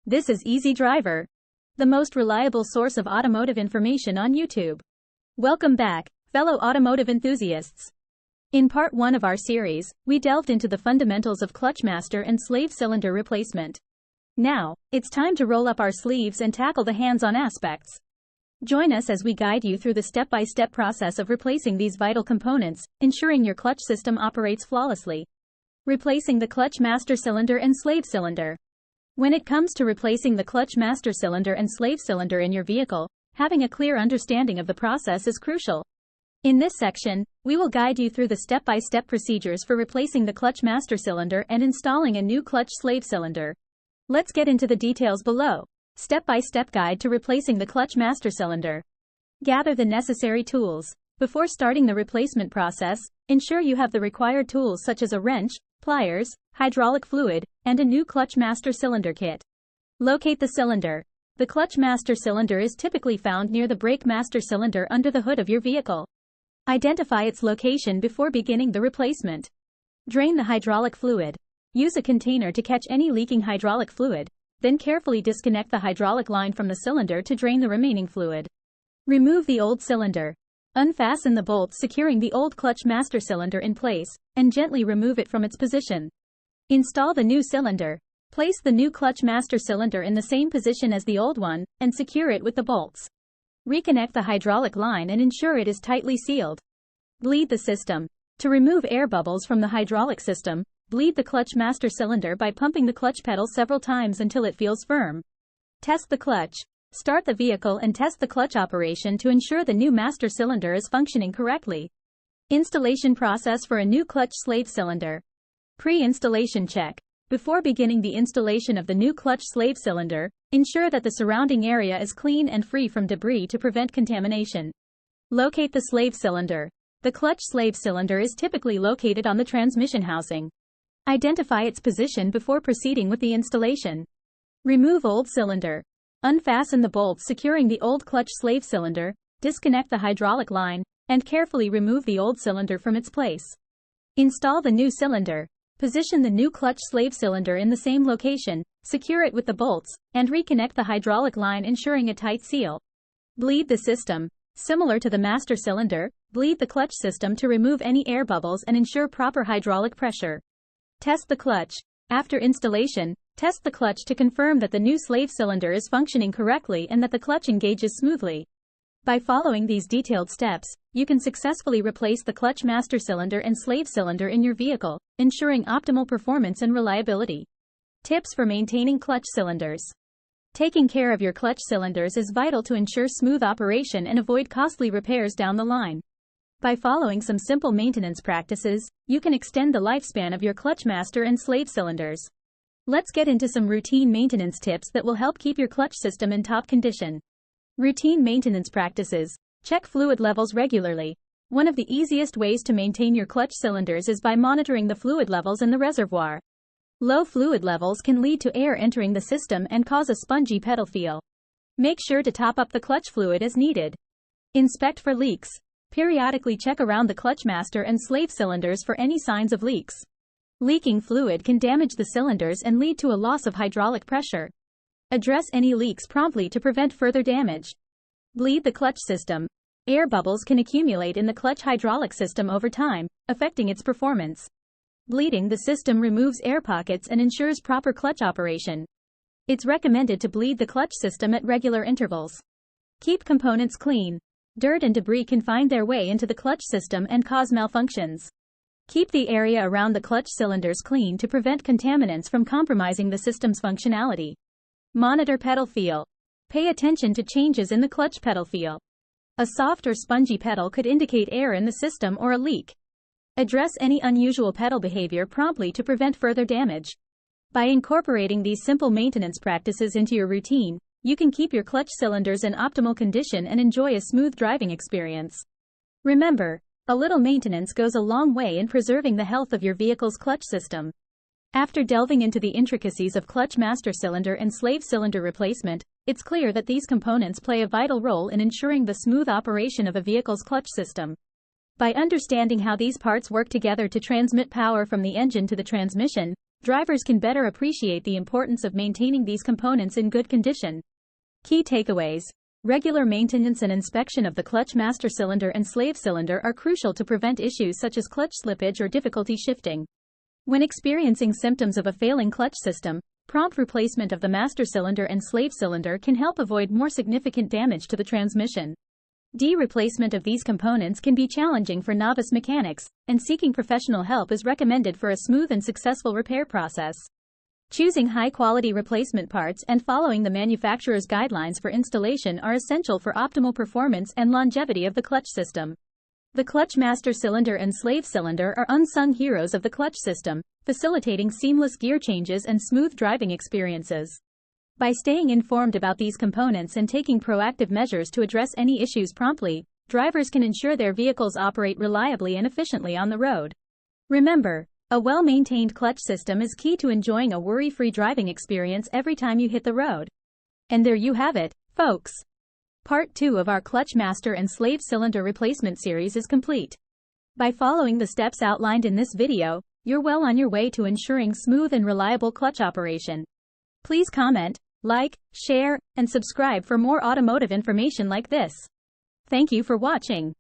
This is Easy Driver, the most reliable source of automotive information on YouTube. Welcome back, fellow automotive enthusiasts. In part 1 of our series, we delved into the fundamentals of clutch master and slave cylinder replacement. Now, it's time to roll up our sleeves and tackle the hands-on aspects. Join us as we guide you through the step-by-step process of replacing these vital components, ensuring your clutch system operates flawlessly. Replacing the clutch master cylinder and slave cylinder. When it comes to replacing the clutch master cylinder and slave cylinder in your vehicle, having a clear understanding of the process is crucial. In this section, we will guide you through the step-by-step procedures for replacing the clutch master cylinder and installing a new clutch slave cylinder. Let's get into the details below. Step-by-step guide to replacing the clutch master cylinder. Gather the necessary tools. Before starting the replacement process, ensure you have the required tools such as a wrench, pliers, hydraulic fluid, and a new clutch master cylinder kit. Locate the cylinder. The clutch master cylinder is typically found near the brake master cylinder under the hood of your vehicle. Identify its location before beginning the replacement. Drain the hydraulic fluid. Use a container to catch any leaking hydraulic fluid, then carefully disconnect the hydraulic line from the cylinder to drain the remaining fluid. Remove the old cylinder. Unfasten the bolts securing the old clutch master cylinder in place, and gently remove it from its position. Install the new cylinder. Place the new clutch master cylinder in the same position as the old one, and secure it with the bolts. Reconnect the hydraulic line and ensure it is tightly sealed. Bleed the system. To remove air bubbles from the hydraulic system, bleed the clutch master cylinder by pumping the clutch pedal several times until it feels firm. Test the clutch. Start the vehicle and test the clutch operation to ensure the new master cylinder is functioning correctly. Installation process for a new clutch slave cylinder. Pre-installation check. Before beginning the installation of the new clutch slave cylinder, ensure that the surrounding area is clean and free from debris to prevent contamination. Locate the slave cylinder. The clutch slave cylinder is typically located on the transmission housing. Identify its position before proceeding with the installation. Remove old cylinder. Unfasten the bolts securing the old clutch slave cylinder, disconnect the hydraulic line, and carefully remove the old cylinder from its place. Install the new cylinder. Position the new clutch slave cylinder in the same location, secure it with the bolts, and reconnect the hydraulic line ensuring a tight seal. Bleed the system. Similar to the master cylinder, bleed the clutch system to remove any air bubbles and ensure proper hydraulic pressure. Test the clutch. After installation, test the clutch to confirm that the new slave cylinder is functioning correctly and that the clutch engages smoothly. By following these detailed steps, you can successfully replace the clutch master cylinder and slave cylinder in your vehicle, ensuring optimal performance and reliability. Tips for maintaining clutch cylinders. Taking care of your clutch cylinders is vital to ensure smooth operation and avoid costly repairs down the line. By following some simple maintenance practices, you can extend the lifespan of your clutch master and slave cylinders. Let's get into some routine maintenance tips that will help keep your clutch system in top condition. Routine maintenance practices. Check fluid levels regularly. One of the easiest ways to maintain your clutch cylinders is by monitoring the fluid levels in the reservoir. Low fluid levels can lead to air entering the system and cause a spongy pedal feel. Make sure to top up the clutch fluid as needed. Inspect for leaks. Periodically check around the clutch master and slave cylinders for any signs of leaks. Leaking fluid can damage the cylinders and lead to a loss of hydraulic pressure. Address any leaks promptly to prevent further damage. Bleed the clutch system. Air bubbles can accumulate in the clutch hydraulic system over time, affecting its performance. Bleeding the system removes air pockets and ensures proper clutch operation. It's recommended to bleed the clutch system at regular intervals. Keep components clean. Dirt and debris can find their way into the clutch system and cause malfunctions. Keep the area around the clutch cylinders clean to prevent contaminants from compromising the system's functionality. Monitor pedal feel. Pay attention to changes in the clutch pedal feel. A soft or spongy pedal could indicate air in the system or a leak. Address any unusual pedal behavior promptly to prevent further damage. By incorporating these simple maintenance practices into your routine, you can keep your clutch cylinders in optimal condition and enjoy a smooth driving experience. Remember, a little maintenance goes a long way in preserving the health of your vehicle's clutch system. After delving into the intricacies of clutch master cylinder and slave cylinder replacement, it's clear that these components play a vital role in ensuring the smooth operation of a vehicle's clutch system. By understanding how these parts work together to transmit power from the engine to the transmission, drivers can better appreciate the importance of maintaining these components in good condition. Key takeaways. Regular maintenance and inspection of the clutch master cylinder and slave cylinder are crucial to prevent issues such as clutch slippage or difficulty shifting. When experiencing symptoms of a failing clutch system, prompt replacement of the master cylinder and slave cylinder can help avoid more significant damage to the transmission. Replacement of these components can be challenging for novice mechanics, and seeking professional help is recommended for a smooth and successful repair process. Choosing high-quality replacement parts and following the manufacturer's guidelines for installation are essential for optimal performance and longevity of the clutch system. The clutch master cylinder and slave cylinder are unsung heroes of the clutch system, facilitating seamless gear changes and smooth driving experiences. By staying informed about these components and taking proactive measures to address any issues promptly, drivers can ensure their vehicles operate reliably and efficiently on the road. Remember, a well-maintained clutch system is key to enjoying a worry-free driving experience every time you hit the road. And there you have it, folks. Part 2 of our clutch master and slave cylinder replacement series is complete. By following the steps outlined in this video, you're well on your way to ensuring smooth and reliable clutch operation. Please comment, like, share, and subscribe for more automotive information like this. Thank you for watching.